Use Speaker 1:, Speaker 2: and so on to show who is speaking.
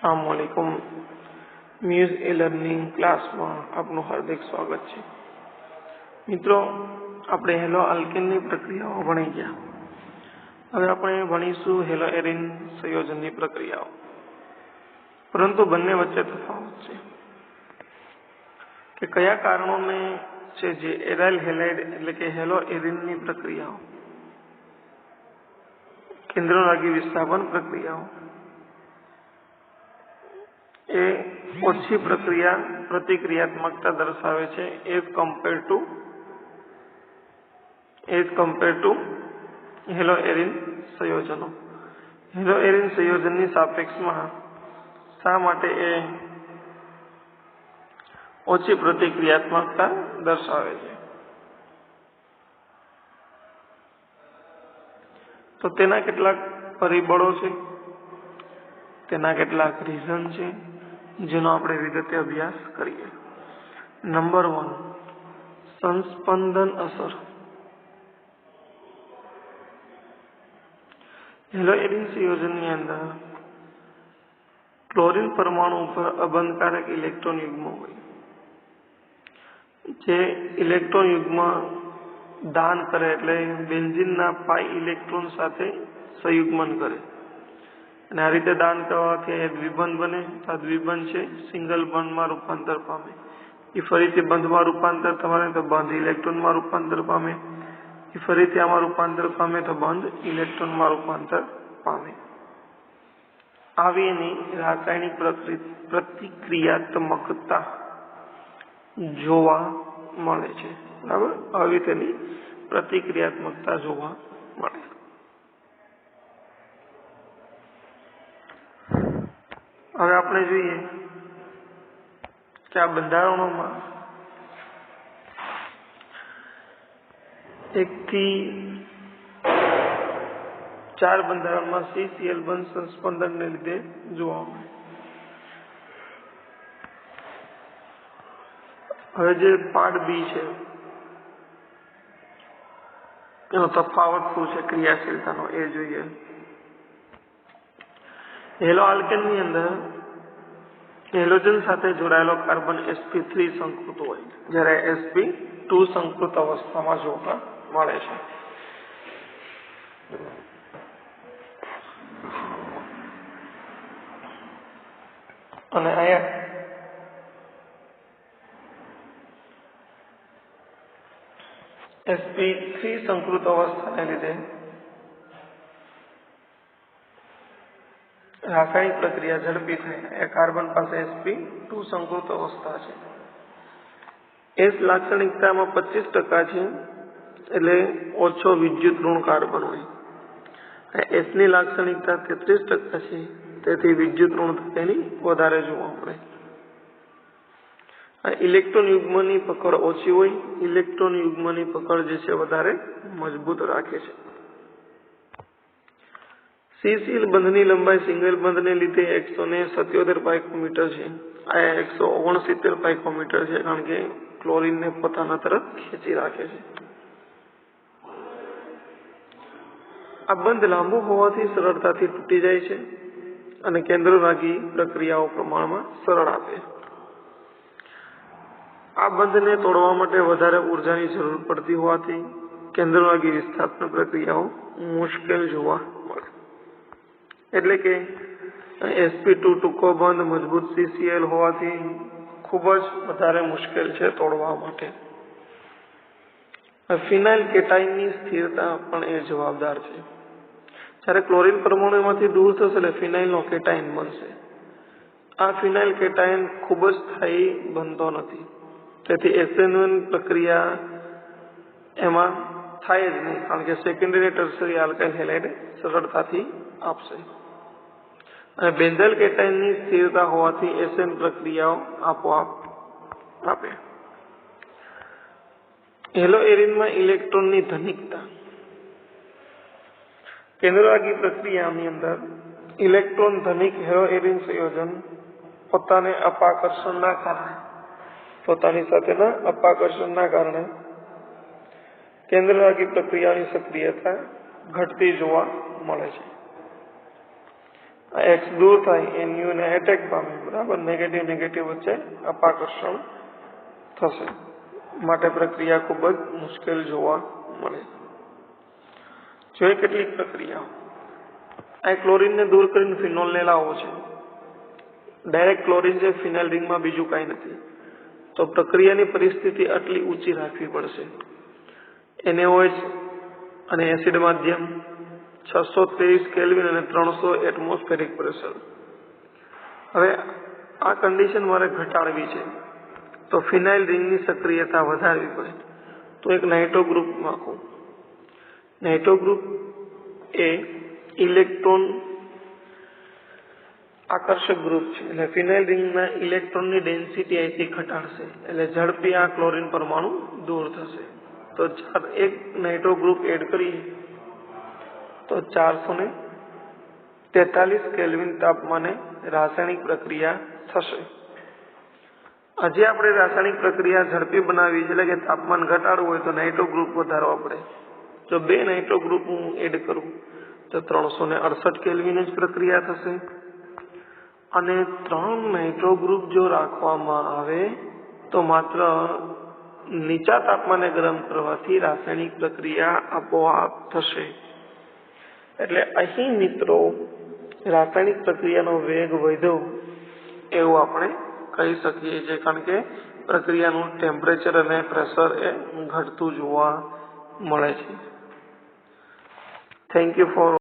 Speaker 1: अस्सलामुअलैकुम म्यूज ए learning class में आपનું हार्दिक स्वागत है। मित्रों, આપણે હેલો આલ્કેનની પ્રક્રિયાઓ ભણી ગયા। હવે આપણે ભણીશું હેલો એરિન સંયોજનની પ્રક્રિયાઓ, પરંતુ બંને વચ્ચે તફાવત છે કે કયા કારણોને છે જે એરાઇલ હેલાઇડ એટલે કે હેલો એરિનની પ્રક્રિયાઓ, કેન્દ્રરાગી વિસ્થાપન પ્રક્રિયાઓ એ ઓછી પ્રતિક્રિયાત્મકતા દર્શાવે છે as compare to hello arene સંયોજનો। હેલો એરિન સંયોજનની સાપેક્ષમાં શા માટે એ ઓછી પ્રતિક્રિયાત્મકતા દર્શાવે છે? તો તેના કેટલાક પરિબળો છે, તેના કેટલાક રીઝન છે જેનો આપણે વિગતે અભ્યાસ કરીએ। નંબર 1, સંસ્પંદન અસર। હેલો એરિન સંયોજનની અંદર ક્લોરીન પરમાણુ ઉપર અબંધકારક ઇલેક્ટ્રોન યુગ્મ હોય, જે ઇલેક્ટ્રોન યુગ્મ દાન કરે એટલે બેન્ઝીનના પાઈ ઇલેક્ટ્રોન સાથે સંયુગ્મન કરે, અને આ રીતે દાન કરવાથી એ દ્વિબંધ બને। આ દ્વિબંધ છે સિંગલ બંધમાં રૂપાંતર પામે, એ ફરીથી બંધમાં રૂપાંતર પામે તો બંધ ઇલેક્ટ્રોનમાં રૂપાંતર પામે, એ ફરીથી આમાં રૂપાંતર પામે તો બંધ ઇલેક્ટ્રોનમાં રૂપાંતર પામે। આવી એની રાસાયણિક પ્રતિક્રિયાત્મકતા જોવા મળે છે, બરાબર। આવી તેની પ્રતિક્રિયાત્મકતા જોવા મળે। હવે આપણે જોઈએ કે આ બંધારણોમાં 1 થી 4 બંધારણમાં CCl બંધ સંસ્પંદનને લીધે જોવા મળે। હવે જે પાર્ટ બી છે એનો તફાવત શું છે ક્રિયાશીલતાનો એ જોઈએ। હેલો આલ્કેનની અંદર હેલોજન સાથે જોડાયેલો કાર્બન sp3 સંકૃત હોય, જ્યારે sp2 સંકૃત અવસ્થામાં જોવા મળે છે। અને અહીંયા sp3 સંકૃત અવસ્થાને લીધે રાસાયણિક પ્રક્રિયા ઝડપી થાય। એ કાર્બન પાસે sp2 સંકૃત અવસ્થા છે। S લાક્ષણિકતામાં 25% છે, એટલે ઓછો વિદ્યુત ઋણ કાર્બન હોય। S ની લાક્ષણિકતા 33% છે, તેથી વિદ્યુત ઋણ તેની વધારે જોવા મળે। ઇલેક્ટ્રોન યુગ્મની પકડ ઓછી હોય, ઇલેક્ટ્રોન યુગ્મની પકડ જે છે વધારે મજબૂત રાખે છે। CCl બંધની લંબાઈ સિંગલ બંધને લીધે 177 પાઇકોમીટર છે, આ 169 પાઇકોમીટર છે, કારણ કે ક્લોરીનને પોતાના તરફ ખેંચી રાખે છે। આ બંધ લાંબુ હોવાથી સરળતાથી તૂટી જાય છે અને કેન્દ્રરાગી પ્રક્રિયાઓ પ્રમાણમાં સરળ આપે। આ બંધને તોડવા માટે વધારે ઉર્જાની જરૂર પડતી હોવાથી કેન્દ્રરાગી વિસ્થાપન પ્રક્રિયાઓ મુશ્કેલ જોવા મળે। એટલે કે sp2 ટૂંકો બંધ મજબૂત CCl હોવાથી ખૂબ જ વધારે મુશ્કેલ છે તોડવા માટે। ફિનાઇલ કેટાઇનની સ્થિરતા પણ એ જવાબદાર છે। જ્યારે ક્લોરીન પરમાણુમાંથી દૂર થશે એટલે ફિનાઇલનો કેટાઇન બનશે। આ ફિનાઇલ કેટાઇન ખૂબ જ સ્થાયી બનતો નથી, તેથી SN1 પ્રક્રિયા એમાં થાય જ નહીં, કારણ કે સેકન્ડરી ટર્શરી આલ્કાઇલ હેલાઇડ સરળતાથી આપશે। અને બેન્ઝાઇલ કેટાઇનની સ્થિરતા હોવાથી SN પ્રક્રિયાઓ આપોઆપ આપે। હેલો એરિનમાં ઇલેક્ટ્રોનની ધનિકતા। કેન્દ્રરાગી પ્રક્રિયાની અંદર ઇલેક્ટ્રોન ધનિક હેલો એરિન સંયોજન પોતાની સાથેના અપાકર્ષણના કારણે કેન્દ્રરાગી પ્રક્રિયાની સક્રિયતા ઘટતી જોવા મળે છે। X દૂર થાય Nu ને એટેક પામે, બરાબર, નેગેટિવ વચ્ચે અપાકર્ષણ થશે, માટે પ્રક્રિયા ખૂબ જ મુશ્કેલ જોવા મળે. જોઈએ કેટલીક પ્રક્રિયાઓ. આ ક્લોરીનને દૂર કરીને ફિનોલને લાવવો છે. ડાયરેક્ટ ક્લોરીન છે ફિનાઇલ રિંગમાં, બીજું કાંઈ નથી. તો પ્રક્રિયાની પરિસ્થિતિ આટલી ઊંચી રાખવી પડશે. NaOH અને એસિડ માધ્યમ, 623 કેલ્વિન અને 300 એટમોસ્ફેરિક પ્રેશર. હવે આ કન્ડિશન મારે ઘટાડવી છે, તો ફિનાઇલ રિંગની સક્રિયતા વધારવી પડે. તો એક નાઇટ્રો ગ્રુપ નાખું. નાઇટ્રો ગ્રુપ એ ઇલેક્ટ્રોન આકર્ષક ગ્રુપ છે, એટલે ફિનાઇલ રિંગના ઇલેક્ટ્રોનની ડેન્સિટી અહીંથી ઘટાડશે, એટલે ઝડપી આ ક્લોરીન પરમાણુ દૂર થશે. તો એક નાઇટ્રો ગ્રુપ એડ કરીએ તો 443 કેલ્વિન તાપમાને રાસાયણિક પ્રક્રિયા થશે. હજી આપણે રાસાયણિક પ્રક્રિયા ઝડપી બનાવવી છે, એટલે કે તાપમાન ઘટાડવું હોય તો નાઇટ્રો ગ્રુપ વધારવા પડે. જો 2 નાઇટ્રો ગ્રુપ હું એડ કરું તો 368 કેલ્વિન જ પ્રક્રિયા થશે. અને 3 નાઇટ્રો ગ્રુપ જો રાખવામાં આવે તો માત્ર નીચા તાપમાને ગરમ કરવાથી રાસાયણિક પ્રક્રિયા આપોઆપ થશે. એટલે અહીં મિત્રો રાસાયણિક પ્રક્રિયાનો વેગ વધ્યો એવું આપણે કહી શકીએ છીએ, કારણ કે પ્રક્રિયાનું ટેમ્પરેચર અને પ્રેશર એ ઘટતું જોવા મળે છે. Thank you for